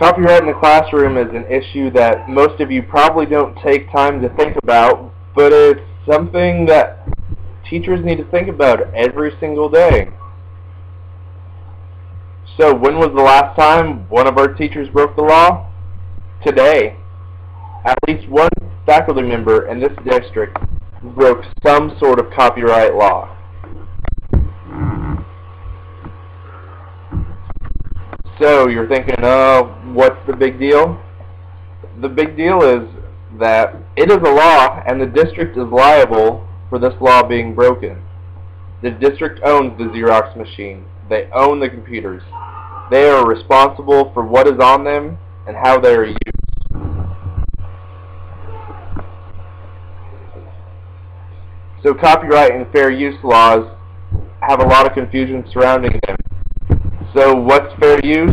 Copyright in the classroom is an issue that most of you probably don't take time to think about, but it's something that teachers need to think about every single day. So when was the last time one of our teachers broke the law? Today. At least one faculty member in this district broke some sort of copyright law. So you're thinking, oh, what's the big deal? The big deal is that it is a law and the district is liable for this law being broken. The district owns the Xerox machine. They own the computers. They are responsible for what is on them and how they are used. So copyright and fair use laws have a lot of confusion surrounding them. So what's fair use?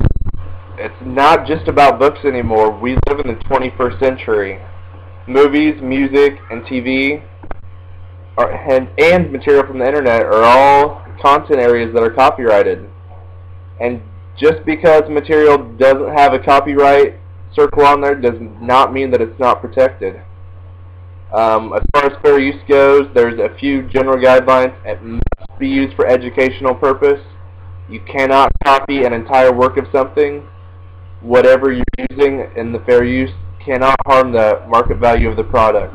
It's not just about books anymore. We live in the 21st century. Movies, music, and TV and material from the internet are all content areas that are copyrighted. And just because material doesn't have a copyright circle on there does not mean that it's not protected. As far as fair use goes, there's a few general guidelines. It must be used for educational purpose. You cannot copy an entire work of something. Whatever you're using in the fair use cannot harm the market value of the product.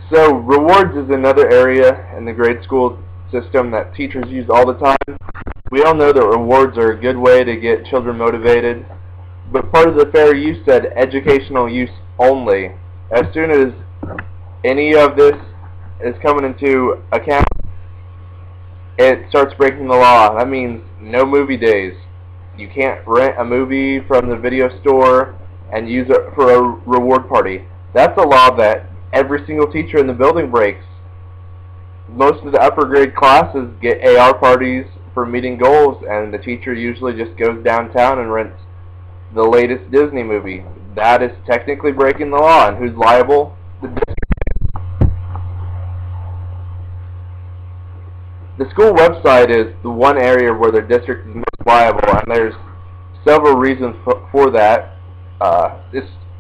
So rewards is another area in the grade school system that teachers use all the time. We all know that rewards are a good way to get children motivated, but part of the fair use said educational use only. As soon as any of this is coming into account, it starts breaking the law. That means no movie days. You can't rent a movie from the video store and use it for a reward party. That's a law that every single teacher in the building breaks. Most of the upper grade classes get AR parties for meeting goals, and the teacher usually just goes downtown and rents the latest Disney movie. That is technically breaking the law, and who's liable? The district. The school website is the one area where the district is most liable, and there's several reasons for that.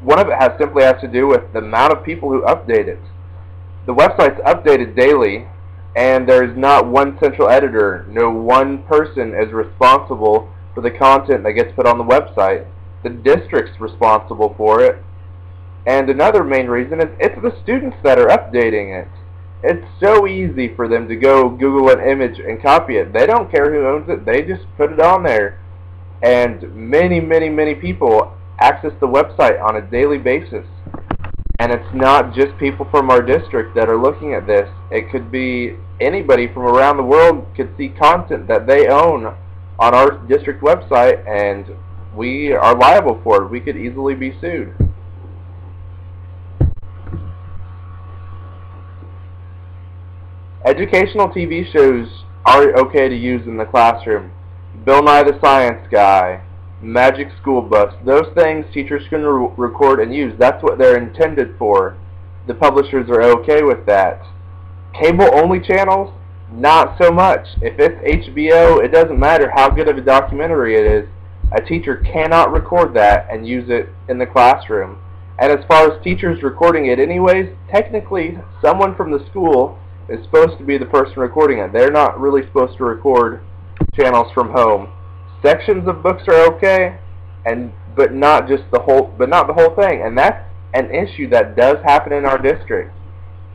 One of it simply has to do with the amount of people who update it. The website's updated daily, and there's not one central editor. No one person is responsible for the content that gets put on the website. The district's responsible for it. And another main reason is it's the students that are updating it. It's so easy for them to go Google an image and copy it. They don't care who owns it. They just put it on there. And many people access the website on a daily basis. And it's not just people from our district that are looking at this. It could be anybody from around the world could see content that they own on our district website, and we are liable for it. We could easily be sued. Educational TV shows are okay to use in the classroom. Bill Nye the Science Guy, Magic School Bus, those things teachers can record and use. That's what they're intended for. The publishers are okay with that. Cable-only channels, not so much. If it's HBO, it doesn't matter how good of a documentary it is. A teacher cannot record that and use it in the classroom. And as far as teachers recording it anyways, technically someone from the school is supposed to be the person recording it. They're not really supposed to record channels from home. Sections of books are okay, but not the whole thing, and that's an issue that does happen in our district.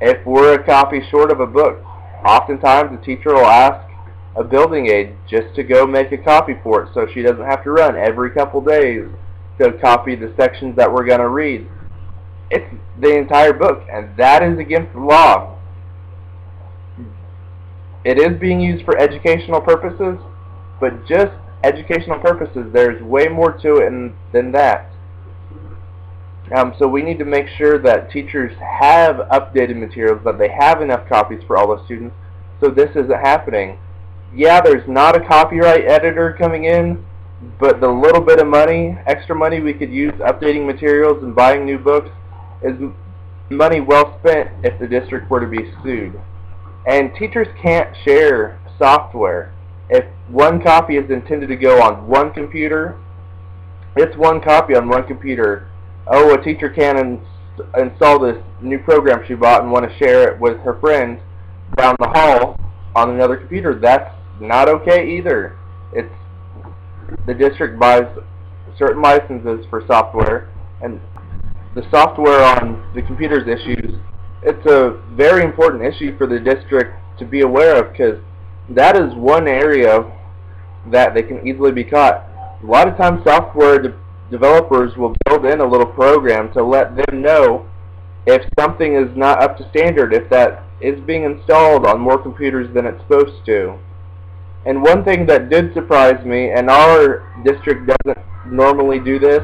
If we're a copy short of a book, oftentimes the teacher will ask a building aide just to go make a copy for it, so she doesn't have to run every couple days to copy the sections that we're going to read. It's the entire book, and that is against the law. It is being used for educational purposes, but just educational purposes, there's way more to it than that. So we need to make sure that teachers have updated materials, that they have enough copies for all the students, so this isn't happening. Yeah, there's not a copyright editor coming in, but the little bit of money, extra money we could use updating materials and buying new books is money well spent if the district were to be sued. And teachers can't share software. If one copy is intended to go on one computer, it's one copy on one computer. Oh, a teacher can't install this new program she bought and want to share it with her friends down the hall on another computer. That's not okay either. It's the district buys certain licenses for software, and the software on the computers issues. It's a very important issue for the district to be aware of, because that is one area that they can easily be caught. A lot of times software developers will build in a little program to let them know if something is not up to standard, if that is being installed on more computers than it's supposed to. And one thing that did surprise me, and our district doesn't normally do this,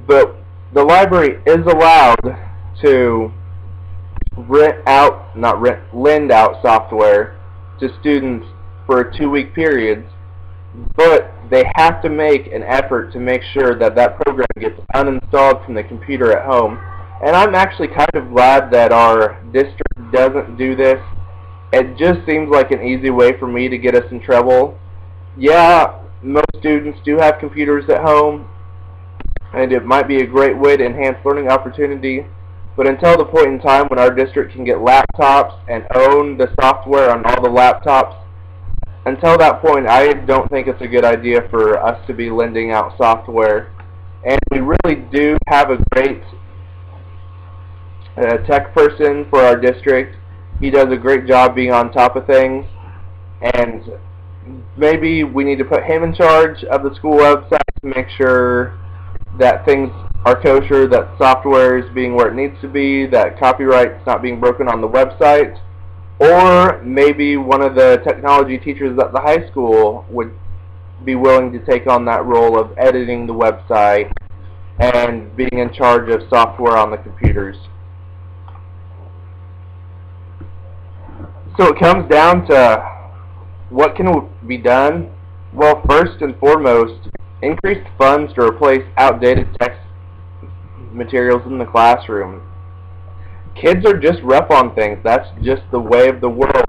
but the library is allowed to lend out software to students for 2-week periods, but they have to make an effort to make sure that that program gets uninstalled from the computer at home. And I'm actually kind of glad that our district doesn't do this. It just seems like an easy way for me to get us in trouble. Yeah, most students do have computers at home, and it might be a great way to enhance learning opportunity, but until the point in time when our district can get laptops and own the software on all the laptops, until that point I don't think it's a good idea for us to be lending out software. And we really do have a great tech person for our district. He does a great job being on top of things, and maybe we need to put him in charge of the school website to make sure that things are kosher, that software is being where it needs to be, that copyright's not being broken on the website. Or maybe one of the technology teachers at the high school would be willing to take on that role of editing the website and being in charge of software on the computers. So it comes down to what can be done. Well, first and foremost, increased funds to replace outdated text materials in the classroom. Kids are just rough on things. That's just the way of the world.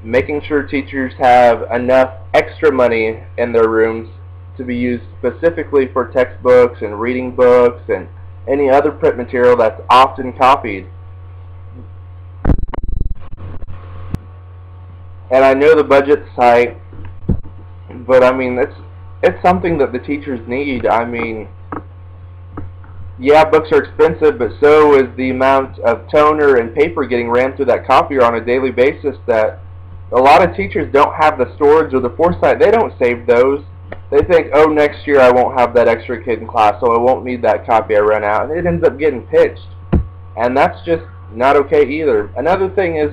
Making sure teachers have enough extra money in their rooms to be used specifically for textbooks and reading books and any other print material that's often copied. And I know the budget's tight, but I mean, it's something that the teachers need. I mean, yeah, books are expensive, but so is the amount of toner and paper getting ran through that copier on a daily basis, that a lot of teachers don't have the storage or the foresight. They don't save those. They think, oh, next year I won't have that extra kid in class, so I won't need that copy I run out. And it ends up getting pitched. And that's just not okay either. Another thing is,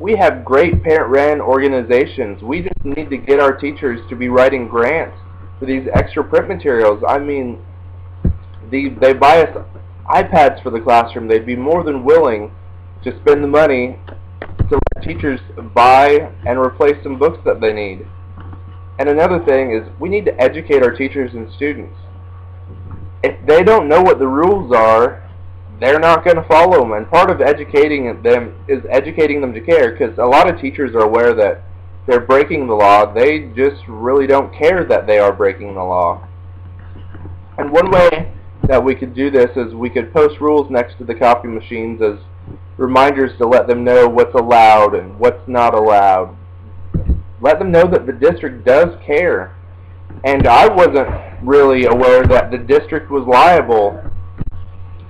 we have great parent-ran organizations. We just need to get our teachers to be writing grants for these extra print materials. I mean, they buy us iPads for the classroom. They'd be more than willing to spend the money to let teachers buy and replace some books that they need. And another thing is, we need to educate our teachers and students. If they don't know what the rules are, they're not going to follow them. And part of educating them is educating them to care, because a lot of teachers are aware that they're breaking the law. They just really don't care that they are breaking the law. And one way that we could do this is we could post rules next to the copy machines as reminders to let them know what's allowed and what's not allowed. Let them know that the district does care. And I wasn't really aware that the district was liable.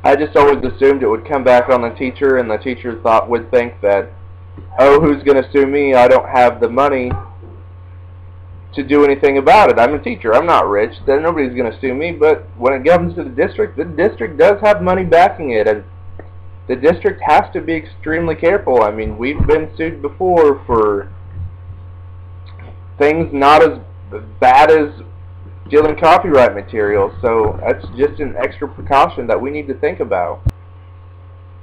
I just always assumed it would come back on the teacher, and the teacher would think that, oh, who's going to sue me? I don't have the money to do anything about it. I'm a teacher. I'm not rich. Then nobody's going to sue me. But when it comes to the district does have money backing it, and the district has to be extremely careful. I mean, we've been sued before for things not as bad as stealing copyright material, so that's just an extra precaution that we need to think about.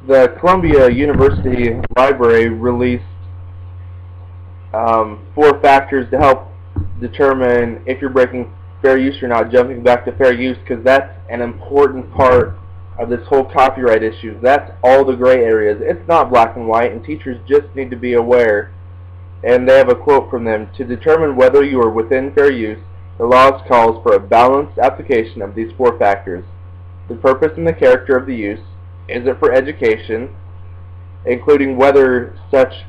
The Columbia University Library released 4 factors to help determine if you're breaking fair use or not, jumping back to fair use, because that's an important part of this whole copyright issue. That's all the gray areas. It's not black and white, and teachers just need to be aware. And they have a quote from them: "To determine whether you are within fair use, the law calls for a balanced application of these four factors: the purpose and the character of the use. Is it for education, including whether such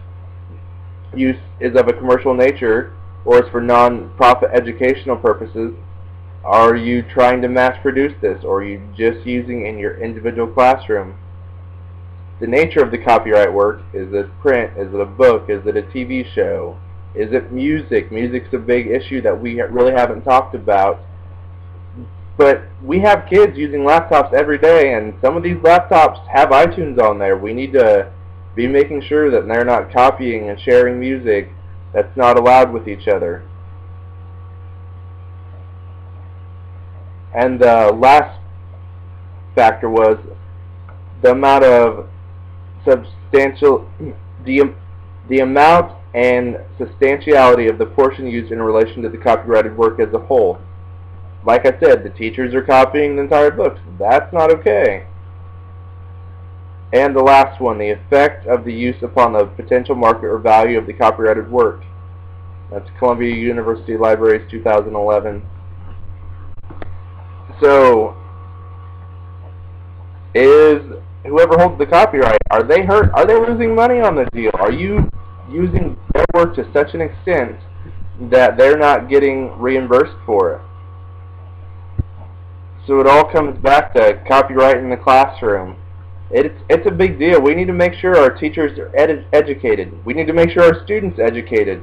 use is of a commercial nature or is for non-profit educational purposes? Are you trying to mass produce this, or are you just using in your individual classroom? The nature of the copyright work: is it print? Is it a book? Is it a TV show? Is it music? Music's a big issue that we really haven't talked about. But we have kids using laptops every day, and some of these laptops have iTunes on there. We need to be making sure that they're not copying and sharing music that's not allowed with each other." And the last factor was the amount of the amount and substantiality of the portion used in relation to the copyrighted work as a whole. Like I said, the teachers are copying the entire books. That's not okay. And the last one, the effect of the use upon the potential market or value of the copyrighted work. That's Columbia University Libraries 2011. So, is whoever holds the copyright, are they hurt? Are they losing money on the deal? Are you using their work to such an extent that they're not getting reimbursed for it? So it all comes back to copyright in the classroom. It's a big deal. We need to make sure our teachers are educated. We need to make sure our students are educated.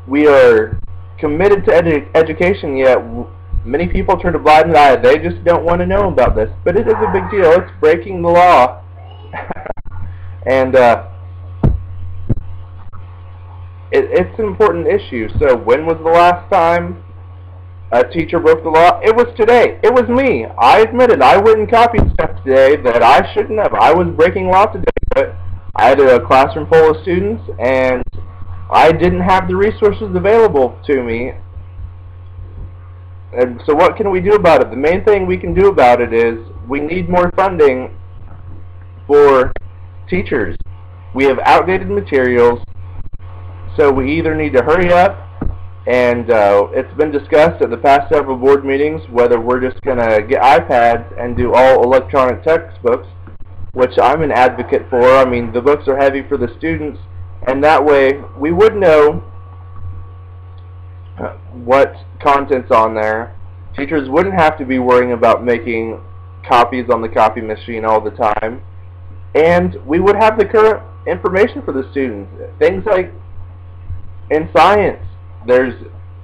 We are committed to education, yet many people turn a blind eye. They just don't want to know about this. But it is a big deal. It's breaking the law. And it's an important issue. So when was the last time a teacher broke the law? It was today. It was me. I admit it. I went and copied stuff today that I shouldn't have. I was breaking law today, but I had a classroom full of students, and I didn't have the resources available to me. And so what can we do about it? The main thing we can do about it is we need more funding for teachers. We have outdated materials, so we either need to hurry up, and it's been discussed at the past several board meetings whether we're just going to get iPads and do all electronic textbooks, which I'm an advocate for. I mean, the books are heavy for the students, and that way we would know what content's on there. Teachers wouldn't have to be worrying about making copies on the copy machine all the time, and we would have the current information for the students. Things like in science, there's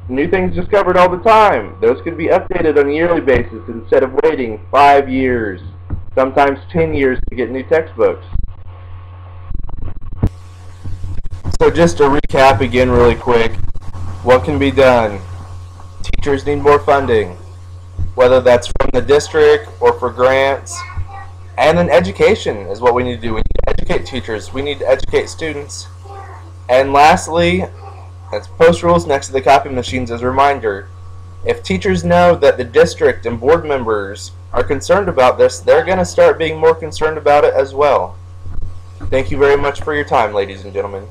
new things discovered all the time. Those could be updated on a yearly basis instead of waiting 5 years, sometimes 10 years to get new textbooks. So just to recap again really quick, what can be done? Teachers need more funding, whether that's from the district or for grants. And then education is what we need to do. We need to educate teachers. We need to educate students. And lastly, let's post rules next to the copy machines as a reminder. If teachers know that the district and board members are concerned about this, they're going to start being more concerned about it as well. Thank you very much for your time, ladies and gentlemen.